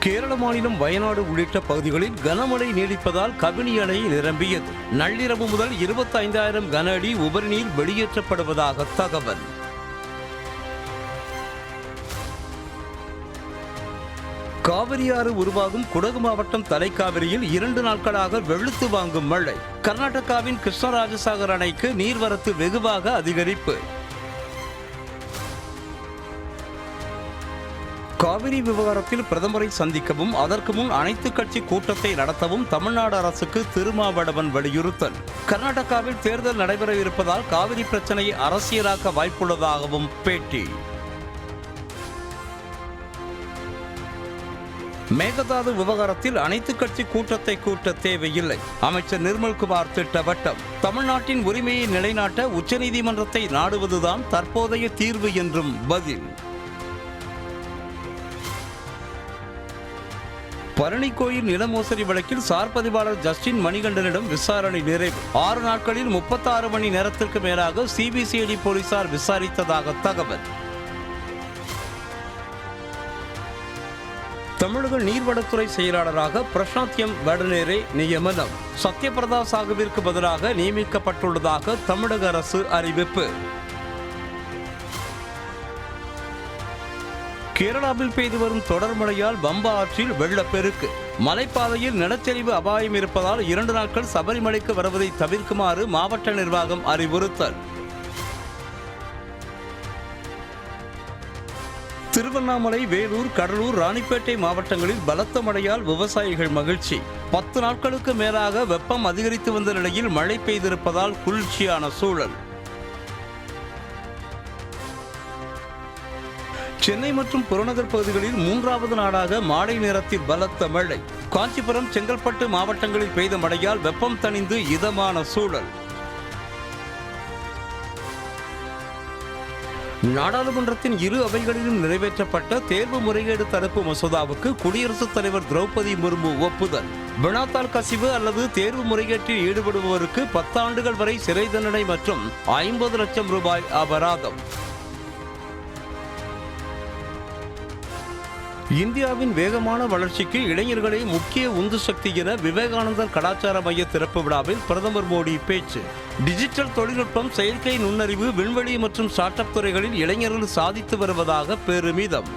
கேரள மாநிலம் வயநாடு உள்ளிட்ட பகுதிகளில் கனமழை நீடிப்பதால் கபினி அணை நிரம்பியது. நள்ளிரவு முதல் 25,000 கன அடி உபரி நீர் வெளியேற்றப்படுவதாக தகவல். காவிரி ஆறு உருவாகும் குடகு மாவட்டம் தலைக்காவிரியில் 2 நாட்களாக வெளுத்து வாங்கும் மழை. கர்நாடகாவின் கிருஷ்ணராஜசாகர் அணைக்கு நீர்வரத்து வெகுவாக அதிகரிப்பு. காவிரி விவகாரத்தில் பிரதமரை சந்திக்கவும் அதற்கு முன் அனைத்து கட்சி கூட்டத்தை நடத்தவும் தமிழ்நாடு அரசுக்கு திருமாவளவன் வலியுறுத்தல். கர்நாடகாவில் தேர்தல் நடைபெற இருப்பதால் காவிரி பிரச்சனையை அரசியலாக்க வாய்ப்புள்ளதாகவும் பேட்டி. மேகதாது விவகாரத்தில் அனைத்து கட்சி கூட்டத்தை கூட்ட தேவையில்லை. அமைச்சர் நிர்மல்குமார் திட்டவட்டம். தமிழ்நாட்டின் உரிமையை நிலைநாட்ட உச்சநீதிமன்றத்தை நாடுவதுதான் தற்போதைய தீர்வு என்றும் பதில். பழனி கோயில் நில மோசடி வழக்கில் சார் பதிவாளர் ஜஸ்டின் மணிகண்டனிடம் விசாரணை நிறைவு. 6 நாட்களில் 36 மணி நேரத்திற்கு மேலாக சிபிசிஐடி போலீசார் விசாரித்ததாக தகவல். தமிழக நீர்வளத்துறை செயலாளராக பிரசாந்த் எம் வடநேரே நியமனம். சத்யபிரதா சாகுவிற்கு பதிலாக நியமிக்கப்பட்டுள்ளதாக தமிழக அரசு அறிவிப்பு. கேரளாவில் பெய்து வரும் தொடர் மழையால் பம்பா ஆற்றில் வெள்ளப்பெருக்கு. மலைப்பாதையில் நிலச்சரிவு அபாயம் இருப்பதால் 2 நாட்கள் சபரிமலைக்கு வருவதை தவிர்க்குமாறு மாவட்ட நிர்வாகம் அறிவுறுத்தல். திருவண்ணாமலை, வேலூர், கடலூர், ராணிப்பேட்டை மாவட்டங்களில் பலத்த மழையால் விவசாயிகள் மகிழ்ச்சி. 10 நாட்களுக்கு மேலாக வெப்பம் அதிகரித்து வந்த நிலையில் மழை பெய்திருப்பதால் குளிர்ச்சியான சூழல். சென்னை மற்றும் புறநகர் பகுதிகளில் 3வது நாளாக மாலை நேரத்தில் பலத்த மழை. காஞ்சிபுரம், செங்கல்பட்டு மாவட்டங்களில் பெய்த மழையால் வெப்பம் தணிந்து இதமான சூழல். நாடாளுமன்றத்தின் 2 அவைகளிலும் நிறைவேற்றப்பட்ட தேர்வு முறைகேடு தடுப்பு மசோதாவுக்கு குடியரசுத் தலைவர் திரௌபதி முர்மு ஒப்புதல். வினாத்தாள் கசிவு அல்லது தேர்வு முறைகேட்டில் ஈடுபடுபவருக்கு 10 ஆண்டுகள் வரை சிறை தண்டனை மற்றும் 50 லட்சம் ரூபாய் அபராதம். இந்தியாவின் வேகமான வளர்ச்சிக்கு இளைஞர்களே முக்கிய உந்து சக்தி என விவேகானந்தர் கலாச்சார மைய திறப்பு விழாவில் பிரதமர் மோடி பேச்சு. டிஜிட்டல் தொழில்நுட்பம், செயற்கை நுண்ணறிவு, விண்வெளி மற்றும் ஸ்டார்ட் அப் துறைகளில் இளைஞர்கள் சாதித்து வருவதாக பெருமிதம்.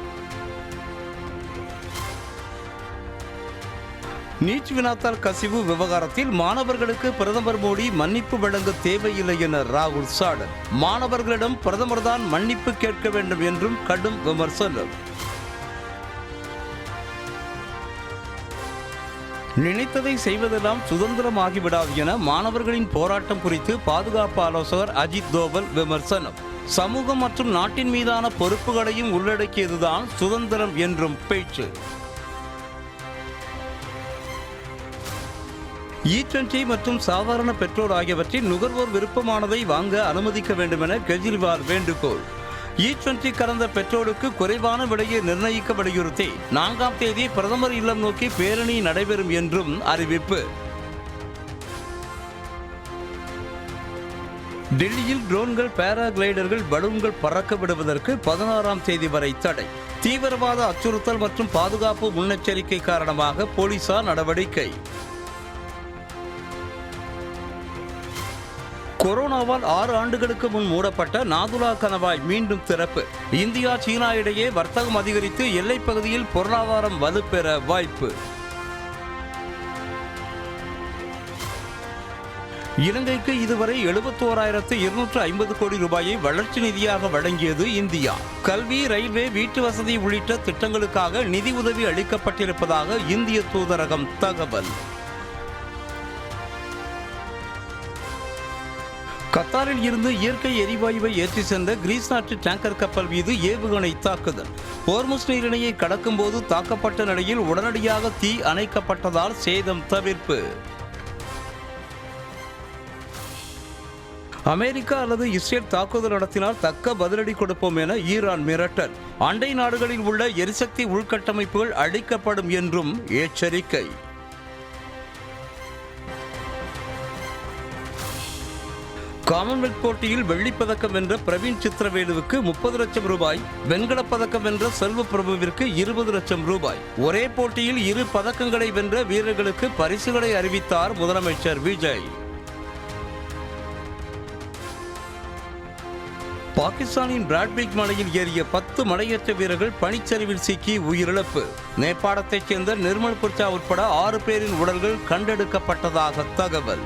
நீட் வினாத்தாள் கசிவு விவகாரத்தில் மாணவர்களுக்கு பிரதமர் மோடி மன்னிப்பு வழங்க தேவையில்லை என ராகுல் சாடல். மாணவர்களிடம் பிரதமர் தான் மன்னிப்பு கேட்க வேண்டும் என்றும் கடும் விமர்சனம். நினைத்ததை செய்வதெல்லாம் சுதந்திரமாகிவிடாது என மாணவர்களின் போராட்டம் குறித்து பாதுகாப்பு ஆலோசகர் அஜித் தோவல் விமர்சனம். சமூகம் மற்றும் நாட்டின் மீதான பொறுப்புகளையும் உள்ளடக்கியதுதான் சுதந்திரம் என்றும் பேச்சு. E20 மற்றும் சாதாரண பெட்ரோல் ஆகியவற்றில் நுகர்வோர் விருப்பமானதை வாங்க அனுமதிக்க வேண்டும் என கெஜ்ரிவால் வேண்டுகோள். E20 கலந்த பெட்ரோலுக்கு குறைவான விலையை நிர்ணயிக்க வலியுறுத்தி 4ஆம் தேதி பிரதமர் இல்லம் நோக்கி பேரணி நடைபெறும் என்றும் அறிவிப்பு. டெல்லியில் ட்ரோன்கள், பாராகிளைடர்கள், பலூன்கள் பறக்க விடுவதற்கு 16ஆம் தேதி வரை தடை. தீவிரவாத அச்சுறுத்தல் மற்றும் பாதுகாப்பு முன்னெச்சரிக்கை காரணமாக போலீசார் நடவடிக்கை. கொரோனாவால் 6 ஆண்டுகளுக்கு முன் மூடப்பட்ட நாதுலா கணவாய் மீண்டும் திறப்பு. இந்தியா, சீனா இடையே வர்த்தகம் அதிகரித்து எல்லைப் பகுதியில் பொருளாதாரம் வலுப்பெற வாய்ப்பு. இலங்கைக்கு இதுவரை 71,250 கோடி ரூபாயை வளர்ச்சி நிதியாக வழங்கியது இந்தியா. கல்வி, ரயில்வே, வீட்டு வசதி உள்ளிட்ட திட்டங்களுக்காக நிதி உதவி அளிக்கப்பட்டிருப்பதாக இந்திய தூதரகம் தகவல். கத்தாரில் இருந்து இயற்கை எரிவாயுவை ஏற்றி சென்ற கிரீஸ் நாட்டு டேங்கர் கப்பல் மீது ஏவுகணை தாக்குதல். ஹோர்முஸ் நீரிணையை கடக்கும் போது தாக்கப்பட்ட நிலையில் உடனடியாக தீ அணைக்கப்பட்டதால் சேதம் தவிர்ப்பு. அமெரிக்கா அல்லது இஸ்ரேல் தாக்குதல் நடத்தினால் தக்க பதிலடி கொடுப்போம் என ஈரான் மிரட்டல். அண்டை நாடுகளில் உள்ள எரிசக்தி உள்கட்டமைப்புகள் அழிக்கப்படும் என்றும் எச்சரிக்கை. காமன்வெல்த் போட்டியில் வெள்ளிப் பதக்கம் வென்ற பிரவீன் சித்திரவேலுவுக்கு 30 லட்சம் ரூபாய், வெண்கலப் பதக்கம் வென்ற செல்வ பிரபுவிற்கு 20 லட்சம் ரூபாய். ஒரே போட்டியில் 2 பதக்கங்களை வென்ற வீரர்களுக்கு பரிசுகளை அறிவித்தார் முதலமைச்சர் விஜய். பாகிஸ்தானின் பிராட்பிக் மலையில் ஏறிய 10 மலையேற்ற வீரர்கள் பனிச்சரிவில் சிக்கி உயிரிழப்பு. நேபாளத்தைச் சேர்ந்த நிர்மல் புர்ச்சா உட்பட 6 பேரின் உடல்கள் கண்டெடுக்கப்பட்டதாக தகவல்.